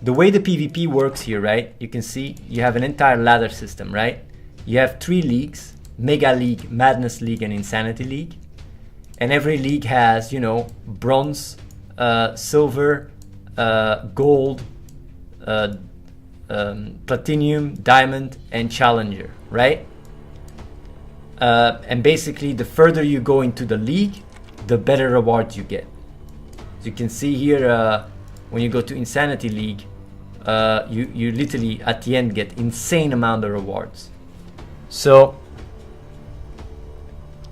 the way the PvP works here, right? You can see you have an entire ladder system, right? You have 3 leagues: Mega League, Madness League, and Insanity League. And every league has, you know, bronze, silver, gold, platinum, diamond, and challenger, right? And basically, the further you go into the league, the better rewards you get. As you can see here, when you go to Insanity League, you literally at the end get insane amount of rewards. So,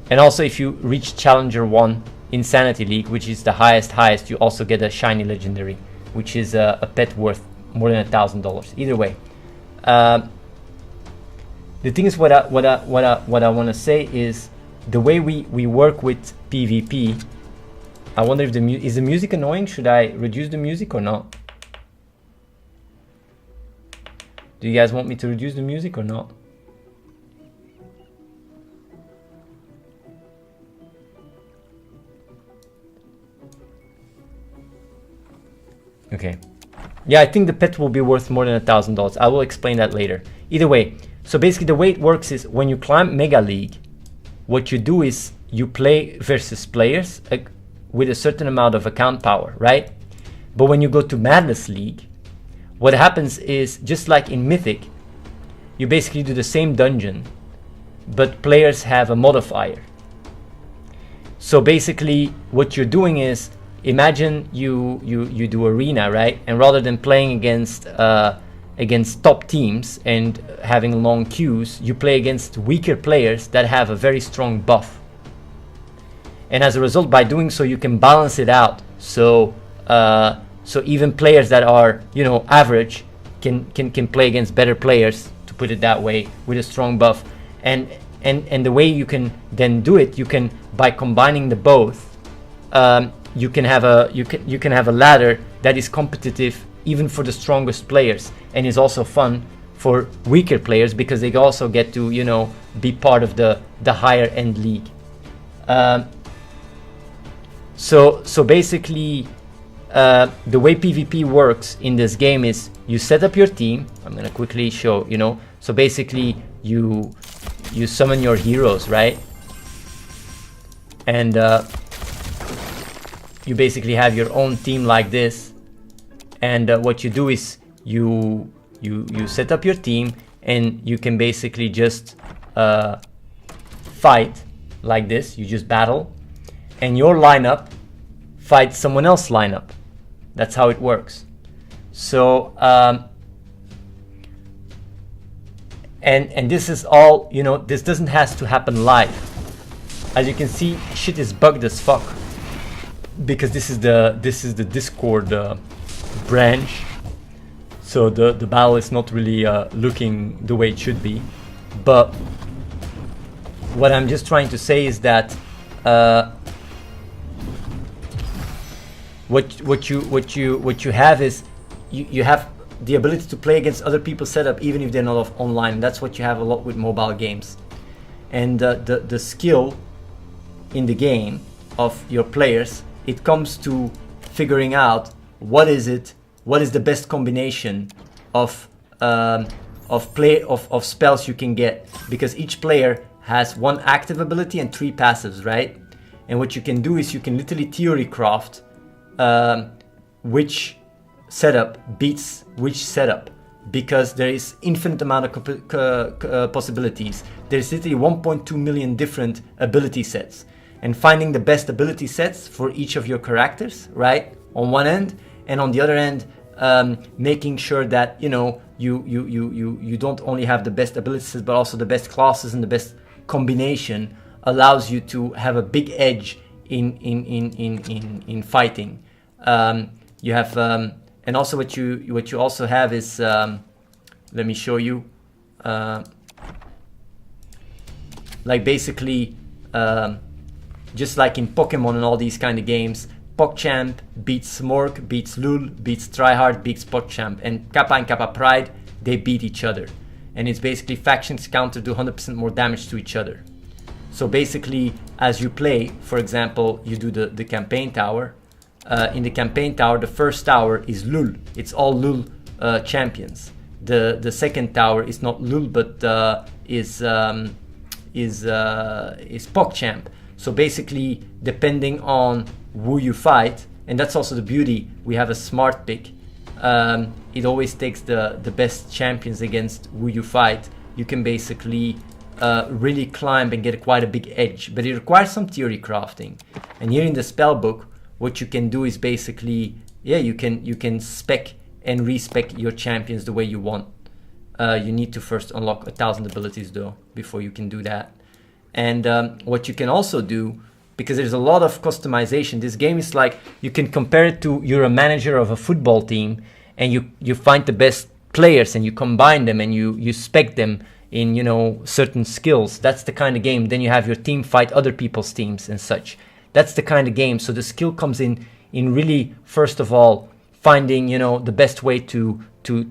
and also if you reach Challenger 1 Insanity League, which is the highest, you also get a shiny legendary, which is a pet worth more than $1,000. Either way, the thing is, what I want to say is the way we work with PvP. I wonder if is the music annoying? Should I reduce the music or not? Do you guys want me to reduce the music or not? Okay. Yeah, I think the pet will be worth more than $1,000. I will explain that later. Either way, so basically the way it works is when you climb Mega League, what you do is you play versus players with a certain amount of account power, right? But when you go to Madness League, what happens is, just like in Mythic, you basically do the same dungeon, but players have a modifier. So basically what you're doing is, imagine you do arena, right? And rather than playing against top teams and having long queues, you play against weaker players that have a very strong buff. And as a result, by doing so, you can balance it out. So even players that are, you know, average can play against better players, to put it that way, with a strong buff. And the way you can then do it, you can, by combining the both, you can have a ladder that is competitive even for the strongest players, and is also fun for weaker players because they also get to, you know, be part of the higher end league. So basically, the way PvP works in this game is you set up your team. I'm gonna quickly show, you know. So basically, you summon your heroes, right? And you basically have your own team like this. And what you do is you set up your team, and you can basically just fight like this. You just battle, and your lineup fights someone else's lineup. That's how it works. So and this is all, you know, this doesn't have to happen live. As you can see, shit is bugged as fuck because this is the Discord branch. So the battle is not really looking the way it should be. But what I'm just trying to say is that what you have is you have the ability to play against other people's setup even if they're not online. That's what you have a lot with mobile games. And the skill in the game of your players, it comes to figuring out what is the best combination of spells you can get, because each player has 1 active ability and 3 passives, right? And what you can do is you can literally theory craft which setup beats which setup, because there is infinite amount of possibilities. There's literally 1.2 million different ability sets, and finding the best ability sets for each of your characters, right, on one end, and on the other end, making sure that, you know, you don't only have the best abilities but also the best classes and the best combination, allows you to have a big edge in fighting. You have and also what you also have is, let me show you, like basically just like in Pokemon and all these kind of games, PogChamp beats Smork, beats Lul, beats Tryhard, beats PogChamp, and Kappa and Kappa Pride, they beat each other. And it's basically factions counter do 100% more damage to each other. So basically, as you play, for example, you do the campaign tower. In the campaign tower, the first tower is Lul. It's all Lul champions. The second tower is not Lul, but is PogChamp. So basically, depending on who you fight, and that's also the beauty, we have a smart pick. It always takes the best champions against who you fight. You can basically really climb and get quite a big edge, but it requires some theory crafting. And here in the spell book, what you can do is basically, yeah, you can spec and respec your champions the way you want. You need to first unlock 1,000 abilities though before you can do that. And what you can also do, because there's a lot of customization, this game is like, you can compare it to, you're a manager of a football team and you find the best players and you combine them and you spec them in, you know, certain skills. That's the kind of game. Then you have your team fight other people's teams and such. That's the kind of game. So the skill comes in really, first of all, finding, you know, the best way to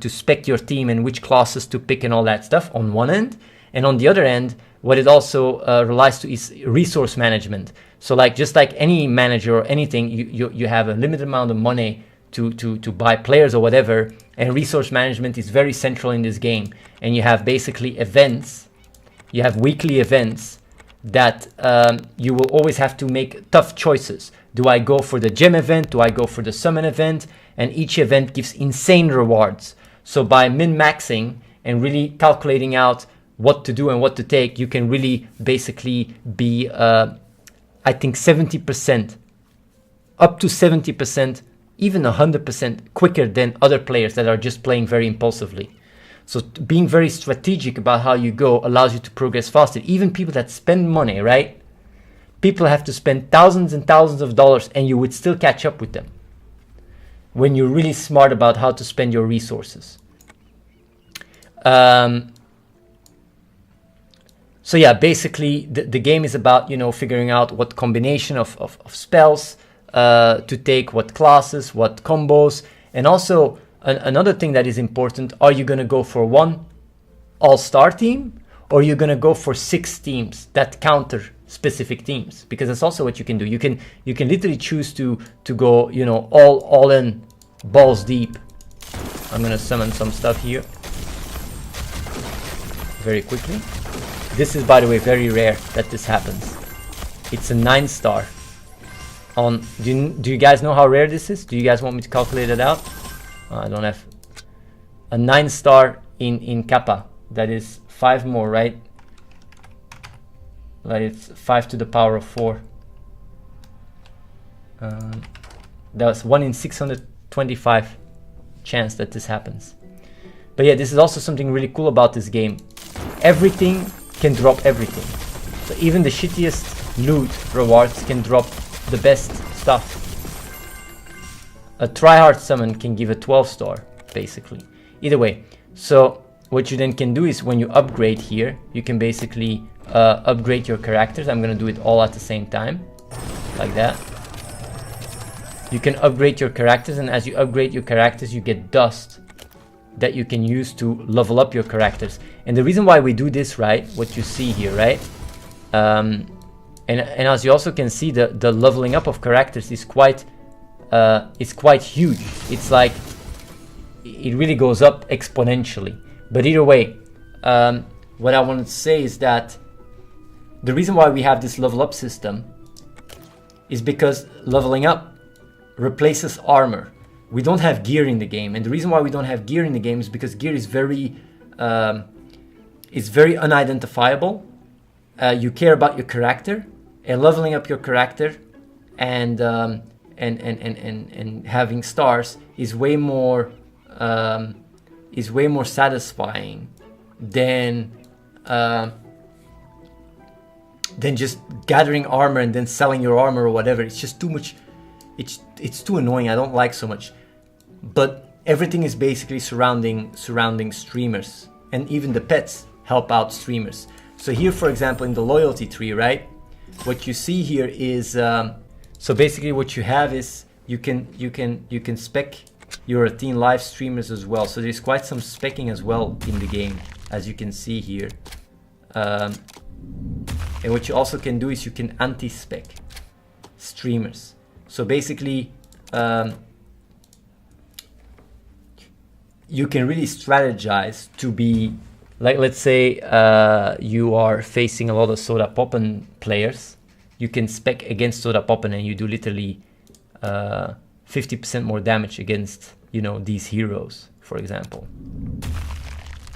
spec your team and which classes to pick and all that stuff on one end. And on the other end, what it also relies to is resource management. So like, just like any manager or anything, you have a limited amount of money to buy players or whatever, and resource management is very central in this game. And you have basically events, you have weekly events that you will always have to make tough choices. Do I go for the gem event? Do I go for the summon event? And each event gives insane rewards. So by min-maxing and really calculating out what to do and what to take, you can really basically be, I think 70%, up to 70%, even 100% quicker than other players that are just playing very impulsively. So being very strategic about how you go allows you to progress faster. Even people that spend money, right? People have to spend thousands and thousands of dollars and you would still catch up with them when you're really smart about how to spend your resources. So yeah, basically the game is about, you know, figuring out what combination of spells to take, what classes, what combos. And also another thing that is important, are you going to go for one all-star team, or are you going to go for 6 teams that counter specific teams? Because that's also what you can do. You can literally choose to go, you know, all in, balls deep. I'm going to summon some stuff here very quickly. This is, by the way, very rare that this happens. It's a 9-star. On do you guys know how rare this is? Do you guys want me to calculate it out? I don't have a 9-star in Kappa. That is 5 more, right? Like it's 5 to the power of 4. That was 1 in 625 chance that this happens. But yeah, this is also something really cool about this game. Everything can drop everything. So even the shittiest loot rewards can drop the best stuff. A tryhard summon can give a 12-star, basically. Either way, so what you then can do is when you upgrade here, you can basically upgrade your characters. I'm gonna do it all at the same time, like that. You can upgrade your characters, and as you upgrade your characters, you get dust that you can use to level up your characters. And the reason why we do this, right, what you see here, right, and as you also can see, the leveling up of characters is quite huge. It's like it really goes up exponentially. But either way, what I wanted to say is that the reason why we have this level up system is because leveling up replaces armor. We don't have gear in the game, and the reason why we don't have gear in the game is because gear is very unidentifiable. You care about your character, and leveling up your character and having stars is way more satisfying than just gathering armor and then selling your armor or whatever. It's just too much. It's too annoying. I don't like so much. But everything is basically surrounding streamers, and even the pets help out streamers. So here, for example, in the loyalty tree, right, what you see here is so basically what you have is you can spec your Athene live streamers as well. So there's quite some specking as well in the game, as you can see here. And what you also can do is you can anti-spec streamers. So basically, you can really strategize to be like, let's say you are facing a lot of Soda Poppin players. You can spec against Soda Poppin and you do literally 50% more damage against, you know, these heroes, for example.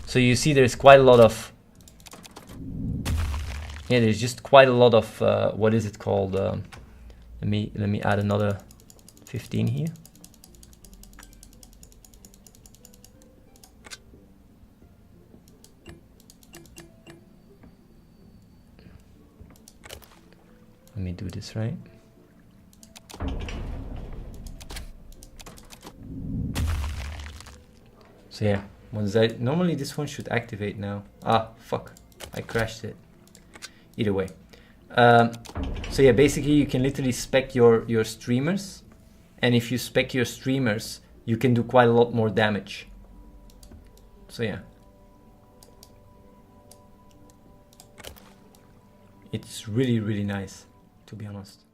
So you see there's quite a lot of, yeah, there's just quite a lot of, what is it called? Let me add another 15 here. Let me do this right. So yeah, once I, normally this one should activate now. Ah, fuck, I crashed it. Either way. So yeah, basically you can literally spec your streamers. And if you spec your streamers, you can do quite a lot more damage. So yeah. It's really, really nice, to be honest.